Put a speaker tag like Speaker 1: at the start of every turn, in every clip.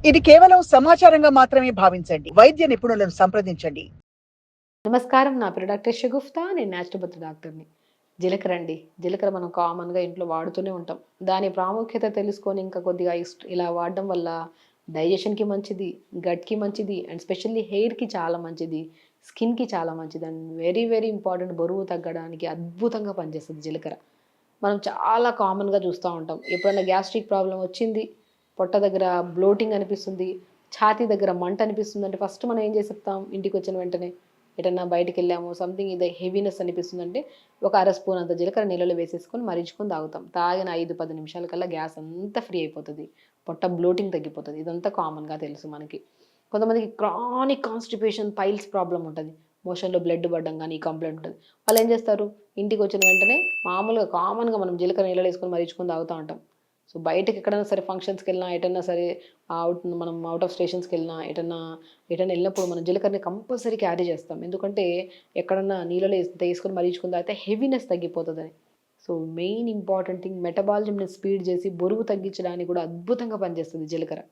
Speaker 1: ఇది కేవలం సమాచారంగా మాత్రమే భావించండి. వైద్య నిపుణులను సంప్రదించండి.
Speaker 2: నమస్కారం. నా పేరు డాక్టర్ షగుఫ్తా. నేను న్యాచురోపతి డాక్టర్‌ని. జీలకర్ర అండి. జీలకర్ర మనం కామన్‌గా ఇంట్లో వాడుతూనే ఉంటాం. దాని ప్రాముఖ్యత తెలుసుకొని ఇంకా కొద్దిగా ఇలా వాడడం వల్ల డైజెషన్‌కి మంచిది, గట్‌కి మంచిది అండ్ స్పెషల్లీ హెయిర్‌కి చాలా మంచిది, స్కిన్‌కి చాలా మంచిది అండ్ వెరీ వెరీ ఇంపార్టెంట్ బరువు తగ్గడానికి అద్భుతంగా పనిచేస్తది జీలకర్ర. మనం చాలా కామన్‌గా చూస్తా ఉంటాం. ఎప్పుడైనా గ్యాస్ట్రిక్ ప్రాబ్లమ్ వచ్చింది, పొట్ట దగ్గర బ్లోటింగ్ అనిపిస్తుంది, ఛాతీ దగ్గర మంట అనిపిస్తుందంటే ఫస్ట్ మనం ఏం చేసేస్తాం ఇంటికొచ్చిన వెంటనే? ఎటన్నా బయటికెళ్ళాము సంథింగ్ ఇది హెవీనెస్ అనిపిస్తుందంటే ఒక అర స్పూన్ అంత జీలకర్ర నీళ్ళలో వేసేసుకొని మరిగించుకొని తాగుతాం. తాగిన 5, 10 నిమిషాల కల్లా గ్యాస్ అంతా ఫ్రీ అయిపోతది. పొట్ట బ్లోటింగ్ తగ్గిపోతది. ఇదంతా కామన్‌గా తెలుసు మనకి. కొంతమందికి క్రానిక్ కాన్‌స్టిపేషన్, పైల్స్ ప్రాబ్లమ్ ఉంటది. మోషన్‌లో బ్లడ్ పడడం గాని, ఈ కంప్లెయింట్ ఉంటది. వాళ్ళేం చేస్తారు? ఇంటికొచ్చిన వెంటనే మామూలుగా కామన్‌గా మనం జీలకర్ర నీళ్ళలో ఏసుకొని మరిగించుకొని తాగుతా ఉంటాం. సో, బయటకెక్కడైనా సరే ఫంక్షన్స్‌కెళ్ళినా, ఎటన్నా సరే మనం ఔట్ ఆఫ్ స్టేషన్స్‌కెళ్ళినా, ఎటన్నా ఎళ్ళినప్పుడు మనం జీలకర్రని కంపల్సరీ క్యారీ చేస్తాం. ఎందుకంటే ఎక్కడన్నా నీళ్ళలో ఏసుకొని మరిగించుకొని తాగితే హెవీనెస్ తగ్గిపోతదని. సో, మెయిన్ ఇంపార్టెంట్ థింగ్ మెటబాలిజంని స్పీడ్ చేసి బరువు తగ్గించడానికి కూడా అద్భుతంగా పనిచేస్తది జీలకర్ర.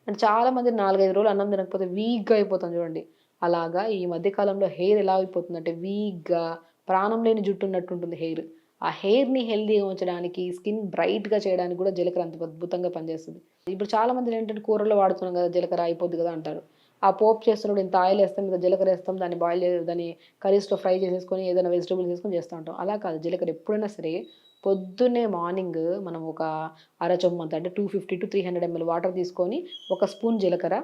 Speaker 2: అంటే చాలామంది 4, 5 రోజులు అన్నం తినకపోతే వీక్‌గా అయిపోతాం చూడండి. అలాగా ఈ మధ్య కాలంలో హెయిర్ ఎలా అయిపోతుందంటే వీక్‌గా ప్రాణం లేని జుట్టు ఉన్నట్టుంటుంది హెయిర్. ఆ హెయిర్‌ని హెల్తీగా ఉంచడానికి, స్కిన్ బ్రైట్‌గా చేయడానికి కూడా జీలకర్ర అంత అద్భుతంగా పనిచేస్తది. ఇప్పుడు చాలామంది ఏంటంటే కూరల్లో వాడుతున్నాం కదా! జీలకర్ర అయిపోద్ది కదా! అంటారు. ఆ పోపు చేస్తున్నప్పుడు ఇంత ఆయిల్ ఏస్తాం, ఇంత జీలకర్ర ఏస్తాం, దాన్ని కర్రీస్‌లో ఫ్రై చేసేసుకొని ఏదైనా వెజిటబుల్స్ ఏసుకొని చేస్తా ఉంటాం. అలా కాదు జీలకర్ర ఎప్పుడైనా సరే పొద్దున్నే మార్నింగ్ మనం ఒక అర చెంబంత అంటే 250-300 ఎంఎల్ వాటర్ తీసుకొని, ఒక స్పూన్ జీలకర్ర,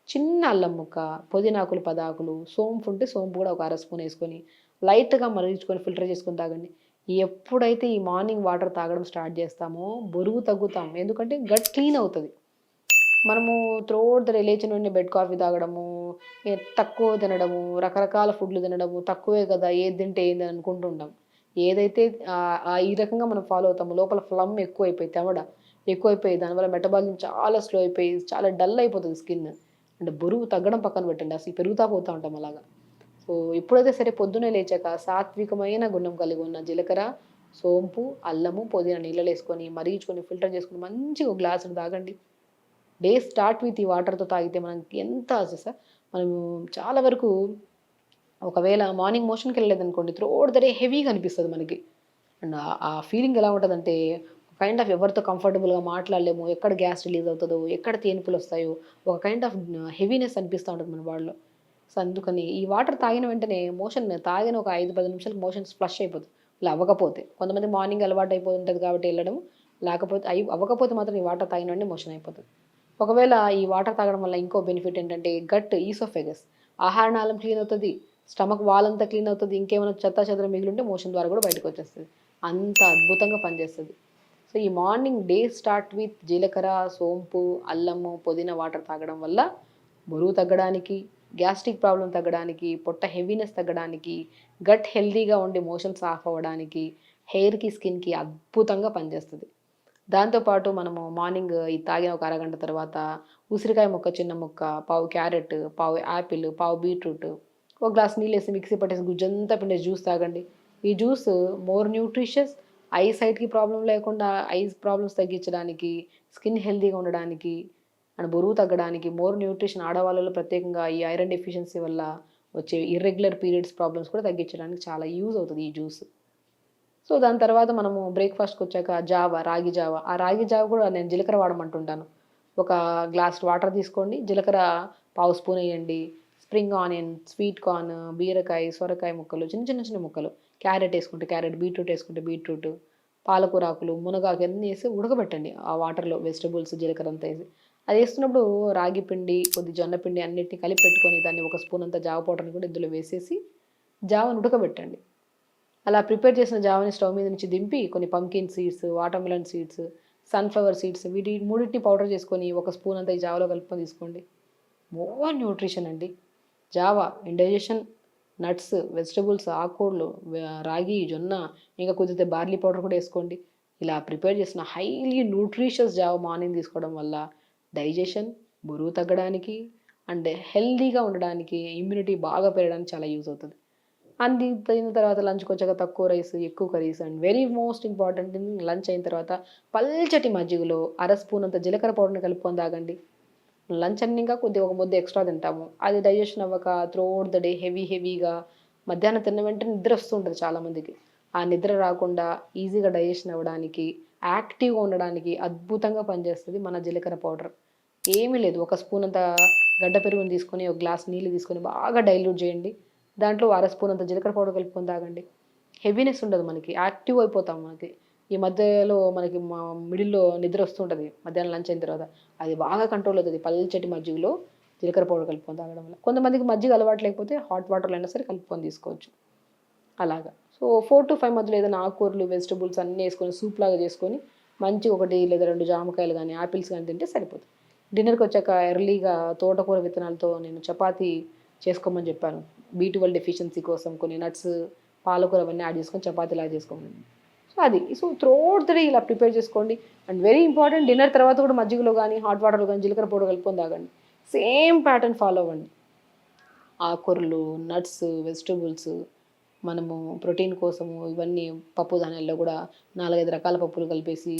Speaker 2: చిన్న అల్లం ముక్క, పుదీనాకులు 10 ఆకులు, సోంపు ఉంటే సోంపు కూడా ఒక అర స్పూన్ ఏసుకొని, లైట్‌గా మరిగించుకొని ఫిల్టర్ చేసుకొని తాగండి. ఎప్పుడైతే ఈ మార్నింగ్ వాటర్ తాగడం స్టార్ట్ చేస్తామో బరువు తగ్గుతాం. ఎందుకంటే గట్ క్లీన్ అవుతది. మనము త్రూఅవుట్ ద డే లేచిన వెంటనే బెడ్ కాఫీ తాగడము, తక్కువ తినడము, రకరకాల ఫుడ్‌లు తినడము, తక్కువే కదా! ఏది తింటే ఏంది అని అనుకుంటుంటాం. ఏదైతే ఈ రకంగా మనం ఫాలో అవుతామో లోపల ఫ్లమ్ ఎక్కువైపోయి తెమడ ఎక్కువైపోయి దానివల్ల మెటబాలిజం చాలా స్లో అయిపోయి చాలా డల్ అయిపోతది స్కిన్. అంటే బరువు తగ్గడం పక్కన పెట్టండి. అసలు పెరుగుతా పోతా ఉంటాం అలాగా. సో, ఎప్పుడైతే సరే పొద్దున్నే లేచాక సాత్వికమైన గుణం కలిగి ఉన్న జీలకర్ర, సోంపు, అల్లము, పుదీనా నీళ్ళలో ఏసుకొని మరిగించుకొని ఫిల్టర్ చేసుకొని మంచిగా ఒక గ్లాసుడు తాగండి. డే స్టార్ట్ విత్ ఈ వాటర్‌తో తాగితే మనకి ఎంత అసలు మనము చాలా వరకు ఒకవేళ మార్నింగ్ మోషన్‌కెళ్ళలేదనుకోండి త్రూఅవుట్ ద డే హెవీగా అనిపిస్తది మనకి. అండ్ ఆ ఫీలింగ్ ఎలా ఉంటదంటే కైండ్ ఆఫ్ ఎవరితో కంఫర్టబుల్‌గా మాట్లాడలేము. ఎక్కడ గ్యాస్ రిలీజ్ అవుతదో, ఎక్కడ తేన్పులొస్తాయో, ఒక కైండ్ ఆఫ్ హెవీనెస్ అనిపిస్తా ఉంటది మన బాడీలో. సో, అందుకని ఈ వాటర్ తాగిన వెంటనే తాగిన ఒక 5, 10 నిమిషాలకు మోషన్స్ ఫ్లష్ అయిపోతది. ఇలా అవ్వకపోతే. కొంతమంది మార్నింగ్ అలవాటు అయిపోయి ఉంటది కాబట్టి ఎళ్ళడం. లేకపోతే అవ్వకపోతే మాత్రం ఈ వాటర్ తాగిన వెంటనే మోషన్ అయిపోతది. ఒకవేళ ఈ వాటర్ తాగడం వల్ల ఇంకో బెనిఫిట్ ఏంటంటే గట్ ఈసోఫేగస్ ఆహార నాళం క్లీన్ అవుతది. స్టమక్ వాల్ అంతా క్లీన్ అవుతది. ఇంకేమైనా చెత్తాచెదరం మిగిలుంటే మోషన్ ద్వారా కూడా బయటకొచ్చేస్తది. అంత అద్భుతంగా పనిచేస్తది. సో, ఈ మార్నింగ్ డే స్టార్ట్ విత్ జీలకర్ర, సోంపు, అల్లము, పుదీనా వాటర్ తాగడం వల్ల బరువు తగ్గడానికి, గ్యాస్ట్రిక్ ప్రాబ్లమ్ తగ్గడానికి, పొట్ట హెవీనెస్ తగ్గడానికి, గట్ హెల్తీగా ఉండి మోషన్స్ సాఫ్ అవ్వడానికి, హెయిర్‌కి, స్కిన్‌కి అద్భుతంగా పనిచేస్తది. దాంతో పాటు మనము మార్నింగ్ ఇది తాగిన ఒక అరగంట తర్వాత ఉసిరికాయ ముక్క చిన్న ముక్క, పావు క్యారెట్, పావు యాపిల్, పావు బీట్రూట్, ఒక గ్లాస్ నీళ్ళేసి మిక్సీ పట్టేసి గుజ్జంతా పిండేసి జ్యూస్ తాగండి. ఈ జ్యూస్ మోర్ న్యూట్రిషియస్, ఐ సైట్‌కి ప్రాబ్లమ్ లేకుండా ఐస్ ప్రాబ్లమ్స్ తగ్గించడానికి, స్కిన్ హెల్తీగా ఉండడానికి, అండ్ బరువు తగ్గడానికి, మోర్ న్యూట్రిషన్ ఆడవాళ్ళలో ప్రత్యేకంగా ఈ ఐరన్ డెఫిషియన్సీ వల్ల వచ్చే ఇర్రెగ్యులర్ పీరియడ్స్ ప్రాబ్లమ్స్ కూడా తగ్గించడానికి చాలా యూజ్ అవుతది ఈ జ్యూస్. సో, దాని తర్వాత మనము బ్రేక్‌ఫాస్ట్‌కొచ్చాక రాగి జావ. ఆ రాగి జావ గూడా నేను జీలకర్ర వాడమంటుంటాను. ఒక గ్లాస్ వాటర్ తీసుకోండి. జీలకర్ర పావు స్పూన్ ఎయండి. స్ప్రింగ్ ఆనియన్, స్వీట్ కార్న్, బీరకాయ, సొరకాయ ముక్కలు చిన్న ముక్కలు. క్యారెట్ ఏసుకుంటే క్యారెట్, బీట్రూట్ ఏసుకుంటే బీట్రూట్, పాలకూర ఆకులు, మునగాకు అన్నీ ఏసి ఉడకబెట్టండి. ఆ వాటర్‌లో వెజిటబుల్స్, జీలకర్ర అంతా ఏసి. అదేస్తున్నప్పుడు రాగి పిండి, కొద్ది జొన్న పిండి అన్నిటిని కలిపి పెట్టుకొని దాన్ని ఒక స్పూన్ అంతా జావ పౌడర్‌ని కూడా ఇందులో వేసేసి జావను ఉడకబెట్టండి. అలా ప్రిపేర్ చేసిన జావని స్టవ్ మీద నుంచి దింపి కొన్ని pumpkin seeds, watermelon seeds, sunflower seeds మూడిటిని పౌడర్ చేసుకొని ఒక స్పూన్ అంతా ఈ జావలో కలుపుకొని తీసుకోండి. మోర్ న్యూట్రిషన్ అండి. జావా, ఇండైజెషన్, నట్స్, వెజిటబుల్స్, ఆకుకూరలు, రాగి, జొన్న ఇంకా కుదిరితే బార్లీ పౌడర్ కూడా ఏసుకోండి. ఇలా ప్రిపేర్ చేసిన హైలీ న్యూట్రిషియస్ జావ మార్నింగ్ తీసుకోవడం వల్ల డైజెషన్, బరువు తగ్గడానికి అండ్ హెల్తీగా ఉండడానికి, ఇమ్యూనిటీ బాగా పెరగడానికి చాలా యూజ్ అవుతది. తిన్న తర్వాత లంచ్‌కొచ్చాక తక్కువ రైస్, ఎక్కువ curries and very most important thing lunch అయిన తర్వాత పల్చటి మజ్జిగలో అర స్పూన్ అంత జీలకర్ర పౌడర్‌ని కలుపుకొని తాగండి. లంచ్ అన్ని ఇంకా కొద్దిగా ఒక ముద్ద ఎక్స్ట్రా తింటాము, అది డైజెషన్ అవ్వక త్రూఅవుట్ ద డే హెవీగా మధ్యాహ్నం తిన్న వెంటనే నిద్ర వస్తుంటుంది చాలామందికి. ఆ నిద్ర రాకుండా ఈజీగా డైజెషన్ అవ్వడానికి, యాక్టివ్గా ఉండడానికి అద్భుతంగా పనిచేస్తుంది మన జీలకర్ర పౌడర్. ఏమీ లేదు, ఒక స్పూన్ అంత గడ్డ పెరుగుని తీసుకొని ఒక గ్లాస్ నీళ్ళు తీసుకొని బాగా డైల్యూట్ చేయండి, దాంట్లో అర స్పూన్ అంత జీలకర్ర పౌడర్ కలుపుకొని తాగండి. హెవీనెస్ ఉండదు, మనకి యాక్టివ్ అయిపోతాం. మనకి ఈ మధ్యలో మనకి మిడిల్లో నిద్ర వస్తుంటుంది మధ్యాహ్నం లంచ్ అయిన తర్వాత, అది బాగా కంట్రోల్ అవుతుంది పల్చటి మజ్జిగలో జీలకర్ర పౌడర్ కలుపుకొని తాగడం వల్ల. కొంతమందికి మజ్జిగ అలవాటు లేకపోతే హాట్ వాటర్లో అయినా సరే కలుపుకొని తీసుకోవచ్చు అలాగా. సో 4 to 5 మధ్యలో ఏదైనా ఆకుకూరలు వెజిటబుల్స్ అన్నీ వేసుకొని సూప్ లాగా చేసుకొని మంచి 1 లేదా 2 జామకాయలు కానీ యాపిల్స్ కానీ తింటే సరిపోతుంది. డిన్నర్కి వచ్చాక ఎర్లీగా తోటకూర విత్తనాలతో నేను చపాతీ చేసుకోమని చెప్పాను. B12 డెఫిషియన్సీ కోసం కొన్ని నట్స్, పాలకూర అవన్నీ యాడ్ చేసుకొని చపాతీలాగా చేసుకోమని. సో అది త్రూఅవుట్ ద డే ఇలా ప్రిపేర్ చేసుకోండి. అండ్ వెరీ ఇంపార్టెంట్, డిన్నర్ తర్వాత కూడా మజ్జిగలో కానీ హాట్ వాటర్లో కానీ జీలకర్ర పౌడర్ కలుపుకొని తాగండి. సేమ్ ప్యాటర్న్ ఫాలో అవ్వండి. ఆకుకూరలు, నట్స్, వెజిటబుల్స్, మనము ప్రోటీన్ కోసము ఇవన్నీ పప్పు ధాన్యాల్లో కూడా 4-5 రకాల పప్పులు కలిపేసి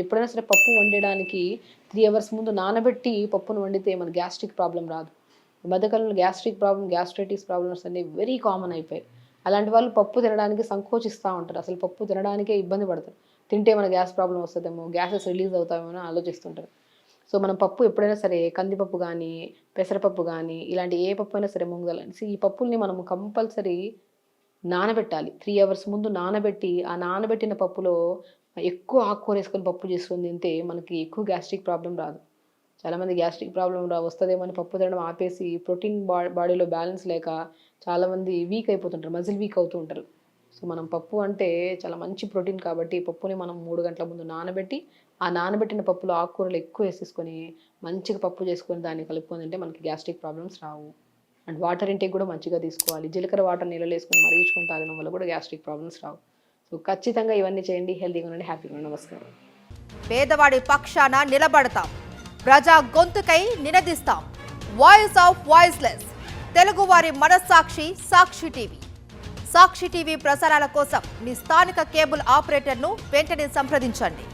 Speaker 2: ఎప్పుడైనా సరే పప్పు వండడానికి 3 hours ముందు నానబెట్టి పప్పును వండితే మన గ్యాస్ట్రిక్ ప్రాబ్లం రాదు. ఈ మధ్యకాలంలో గ్యాస్ట్రిక్ ప్రాబ్లం, గ్యాస్ట్రైటిస్ ప్రాబ్లమ్స్ అన్నీ వెరీ కామన్ అయిపోయాయి. అలాంటి వాళ్ళు పప్పు తినడానికి సంకోచిస్తూ ఉంటారు, అసలు పప్పు తినడానికే ఇబ్బంది పడతారు. తింటే మన గ్యాస్ ప్రాబ్లం వస్తుందేమో, గ్యాసెస్ రిలీజ్ అవుతామేమో అని ఆలోచిస్తుంటారు. సో మనం పప్పు ఎప్పుడైనా సరే కందిపప్పు కానీ, పెసరపప్పు కానీ, ఇలాంటి ఏ పప్పు అయినా సరే ముంగల ఈ పప్పుల్ని మనము కంపల్సరీ నానబెట్టాలి. 3 hours ముందు నానబెట్టి, ఆ నానబెట్టిన పప్పులో ఎక్కువ ఆకుకూర వేసుకొని పప్పు చేసుకొని తింటే మనకి ఎక్కువ గ్యాస్ట్రిక్ ప్రాబ్లం రాదు. చాలామంది గ్యాస్ట్రిక్ ప్రాబ్లం వస్తుందేమో అని పప్పు తినడం ఆపేసి ప్రోటీన్ బాడీలో బ్యాలెన్స్ లేక చాలామంది వీక్ అయిపోతుంటారు, మజిల్ వీక్ అవుతూ ఉంటారు. సో మనం పప్పు అంటే చాలా మంచి ప్రోటీన్ కాబట్టి పప్పుని మనం 3 గంటల ముందు నానబెట్టి, ఆ నానబెట్టిన పప్పులో ఆకుకూరలు ఎక్కువ వేసేసుకొని మంచిగా పప్పు చేసుకొని దాన్ని కలుపుకొని తింటే మనకి gastric problems Rao. And water intake కూడా మంచిగా తీసుకోవాలి. జీలకర్ర వాటర్ నీళ్ళలో వేసుకొని మరిగించుకొని తాగడం వల్ల కూడా గ్యాస్ట్రిక్ ప్రాబ్లమ్స్ రావు. సో ఖచ్చితంగా ఇవన్నీ చేయండి. హెల్తీగా ఉండండి, హ్యాపీగా ఉండండి. నమస్కారం.
Speaker 3: పేదవాడి పక్షాన నిలబడతాం, ప్రజా గొంతుకై నినదిస్తాం. వాయిస్ ఆఫ్ వాయిస్లెస్, తెలుగువారి మనస్సాక్షి సాక్షి టీవీ. సాక్షి టీవీ ప్రసారాల కోసం మీ స్థానిక కేబుల్ ఆపరేటర్ను వెంటనే సంప్రదించండి.